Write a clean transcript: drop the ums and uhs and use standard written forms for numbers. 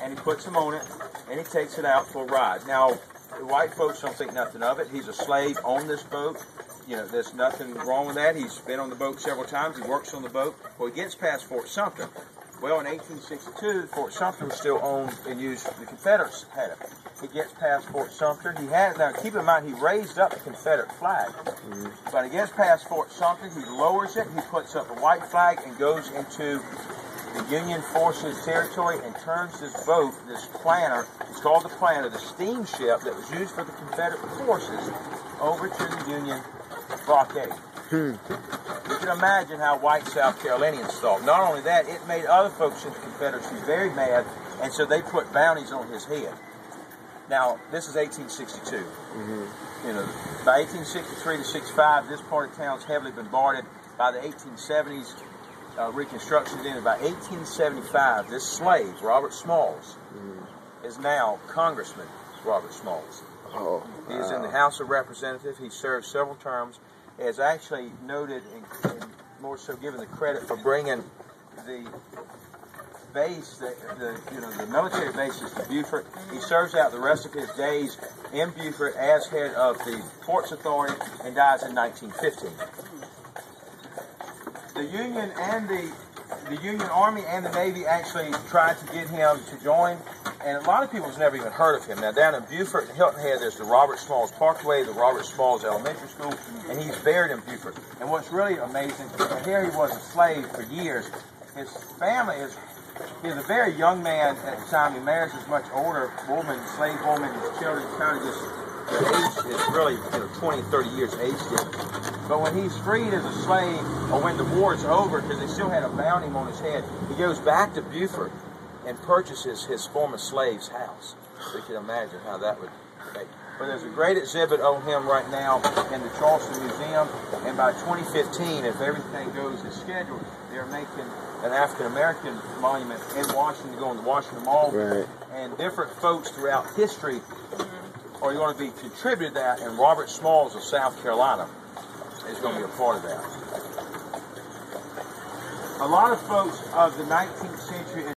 and he puts him on it, and he takes it out for a ride. Now, the white folks don't think nothing of it. He's a slave on this boat. You know, there's nothing wrong with that. He's been on the boat several times. He works on the boat. Well, he gets past Fort Sumter. Well, in 1862, Fort Sumter was still owned and used. The Confederates had it. He gets past Fort Sumter. He has, now keep in mind, he raised up the Confederate flag. But he gets past Fort Sumter. He lowers it. He puts up a white flag and goes into the Union Forces territory and turns this boat, this planter, it's called the planter, the steamship that was used for the Confederate forces, over to the Union blockade. You can imagine how white South Carolinians thought. Not only that, it made other folks in the Confederacy very mad, and so they put bounties on his head. Now, this is 1862. You know, by 1863 to 65, this part of town is heavily bombarded. By the 1870s, Reconstruction ended. By 1875, this slave, Robert Smalls, is now Congressman Robert Smalls. He is in the House of Representatives. He served several terms. Is actually noted and more so given the credit for bringing the base, the military bases to Beaufort. He serves out the rest of his days in Beaufort as head of the Ports Authority and dies in 1915. The Union and the Union Army and the Navy actually tried to get him to join, and a lot of people have never even heard of him. Now, down in Beaufort and Hilton Head, there's the Robert Smalls Parkway, the Robert Smalls Elementary School, and he's buried in Beaufort. And what's really amazing, here he was a slave for years. His family he was a very young man at the time. He marries this much older woman, slave woman. His children kind of just, their age is really 20, 30 years age difference. But when he's freed as a slave, or when the war is over, because they still had a bounty on his head, he goes back to Beaufort and purchases his former slave's house. So you can imagine how that would be. But there's a great exhibit on him right now in the Charleston Museum, and by 2015, if everything goes as scheduled, they're making an African-American monument in Washington, going to Washington Mall, and different folks throughout history are going to be contributed to that, and Robert Smalls of South Carolina is going to be a part of that. A lot of folks of the 19th century